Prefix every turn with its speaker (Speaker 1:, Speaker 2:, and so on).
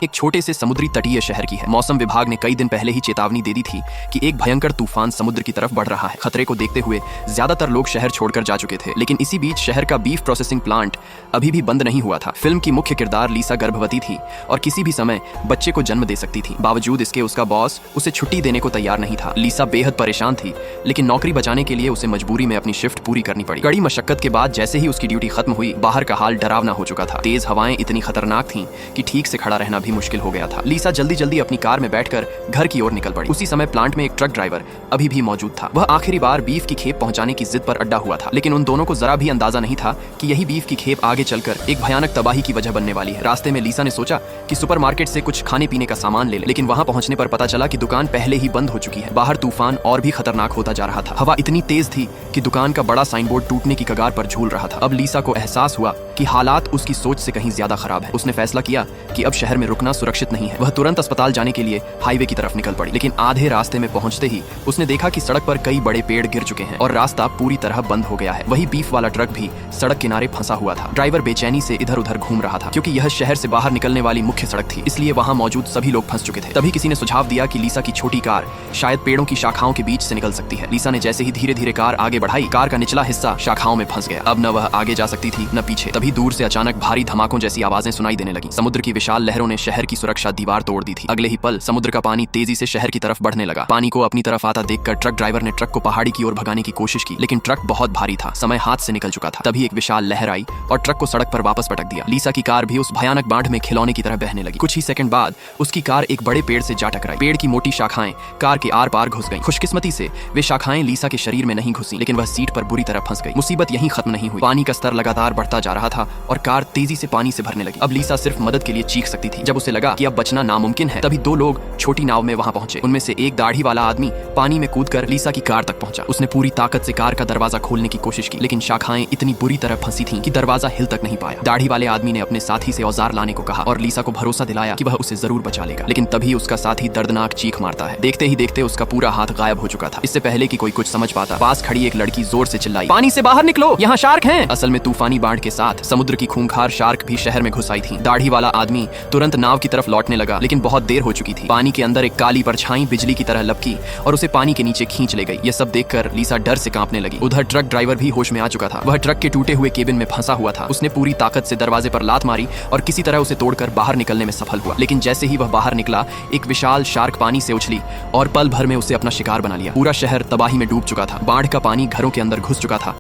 Speaker 1: एक छोटे से समुद्री तटीय शहर की है। मौसम विभाग ने कई दिन पहले ही चेतावनी दे दी थी कि एक भयंकर तूफान समुद्र की तरफ बढ़ रहा है। खतरे को देखते हुए ज्यादातर लोग शहर छोड़कर जा चुके थे, लेकिन इसी बीच शहर का बीफ प्रोसेसिंग प्लांट अभी भी बंद नहीं हुआ था। फिल्म की मुख्य किरदार लीसा गर्भवती थी और किसी भी समय बच्चे को जन्म दे सकती थी। बावजूद इसके उसका बॉस उसे छुट्टी देने को तैयार नहीं था। लीसा बेहद परेशान थी, लेकिन नौकरी बचाने के लिए उसे मजबूरी में अपनी शिफ्ट पूरी करनी पड़ी। कड़ी मशक्कत के बाद जैसे ही उसकी ड्यूटी खत्म हुई, बाहर का हाल डरावना हो चुका था। तेज हवाएं इतनी खतरनाक थीं कि ठीक से खड़ा रहना भी मुश्किल हो गया था। लीसा जल्दी जल्दी अपनी कार में बैठकर घर की ओर निकल पड़ी। उसी समय प्लांट में एक ट्रक ड्राइवर अभी भी मौजूद था। वह आखिरी बार बीफ की खेप पहुंचाने की जिद पर अड्डा हुआ था, लेकिन उन दोनों को जरा भी अंदाजा नहीं था कि यही बीफ की खेप आगे चलकर एक भयानक तबाही की वजह बनने वाली है। रास्ते में लीसा ने सोचा कि सुपरमार्केट से कुछ खाने पीने का सामान ले ले, लेकिन वहां पहुंचने पर पता चला कि दुकान पहले ही बंद हो चुकी है। बाहर तूफान और भी खतरनाक होता जा रहा था। हवा इतनी तेज थी कि दुकान का बड़ा साइन बोर्ड टूटने की कगार पर झूल रहा था। अब लीसा को एहसास हुआ कि हालात उसकी सोच से कहीं ज्यादा खराब है। उसने फैसला किया कि अब शहर में रुकना सुरक्षित नहीं है। वह तुरंत अस्पताल जाने के लिए हाईवे की तरफ निकल पड़ी, लेकिन आधे रास्ते में पहुंचते ही उसने देखा कि सड़क पर कई बड़े पेड़ गिर चुके हैं और रास्ता पूरी तरह बंद हो गया है। वही बीफ वाला ट्रक भी सड़क किनारे फंसा हुआ था। ड्राइवर बेचैनी से इधर उधर घूम रहा था, क्योंकि यह शहर से बाहर निकलने वाली मुख्य सड़क थी, इसलिए वहां मौजूद सभी लोग फंस चुके थे। तभी किसी ने सुझाव दिया कि लीसा की छोटी कार शायद पेड़ों की शाखाओं के बीच से निकल सकती है। लीसा ने जैसे ही धीरे धीरे कार आगे बढ़ाई, कार का निचला हिस्सा शाखाओं में फंस गया। अब न वह आगे जा सकती थी न पीछे। तभी दूर से अचानक भारी धमाकों जैसी आवाजें सुनाई देने लगी। समुद्र की विशाल लहरों ने शहर की सुरक्षा दीवार तोड़ दी थी। अगले ही पल समुद्र का पानी तेजी से शहर की तरफ बढ़ने लगा। पानी को अपनी तरफ आता देखकर ट्रक ड्राइवर ने ट्रक को पहाड़ी की ओर भगाने की कोशिश की, लेकिन ट्रक बहुत भारी था, समय हाथ से निकल चुका था। तभी एक विशाल लहर आई और ट्रक को सड़क पर वापस पटक दिया। लीसा की कार भी उस भयानक बाढ़ में खिलौने की तरह बहने लगी। कुछ ही सेकंड बाद उसकी कार एक बड़े पेड़ से जा टकराई। पेड़ की मोटी शाखाएं कार के आर पार घुस गईं। खुशकिस्मती से वे शाखाएं लीसा के शरीर में नहीं घुसी, लेकिन वह सीट पर बुरी तरह फंस गई। मुसीबत यहीं खत्म नहीं हुई। पानी का स्तर लगातार बढ़ता जा रहा था और कार तेजी से पानी से भरने लगी। अब लीसा सिर्फ मदद के लिए चीख सकती थी। जब उसे लगा कि अब बचना नामुमकिन है, तभी दो लोग छोटी नाव में वहां पहुंचे। उनमें से एक दाढ़ी वाला आदमी पानी में कूदकर लीसा की कार तक पहुंचा। उसने पूरी ताकत से कार का दरवाजा खोलने की कोशिश की, लेकिन शाखाएं इतनी बुरी तरह फंसी थीं कि दरवाजा हिल तक नहीं पाया। दाढ़ी वाले आदमी ने अपने साथी से औजार लाने को कहा और लीसा को भरोसा दिलाया कि वह उसे जरूर बचा लेगा, लेकिन तभी उसका साथी दर्दनाक चीख मारता है। देखते ही देखते उसका पूरा हाथ गायब हो चुका था। इससे पहले कि कोई कुछ समझ पाता, पास खड़ी एक लड़की जोर से चिल्लाई, पानी से बाहर निकलो, यहाँ शार्क हैं। असल में तूफानी बाढ़ के साथ समुद्र की खूंखार शार्क भी शहर में घुस आई थी। दाढ़ी वाला आदमी तुरंत नाव की तरफ लौटने लगा, लेकिन बहुत देर हो चुकी थी। पानी के अंदर एक काली परछाई बिजली की तरह लपकी और उसे पानी के नीचे खींच ले गई। यह सब देखकर लीसा डर से कांपने लगी। उधर ट्रक ड्राइवर भी होश में आ चुका था। वह ट्रक के टूटे हुए केबिन में फंसा हुआ था। उसने पूरी ताकत से दरवाजे पर लात मारी और किसी तरह उसे तोड़कर बाहर निकलने में सफल हुआ, लेकिन जैसे ही वह बाहर निकला, एक विशाल शार्क पानी से उछली और पल भर में उसे अपना शिकार बना लिया। पूरा शहर तबाही में डूब चुका था। बाढ़ का पानी घरों के अंदर घुस चुका था।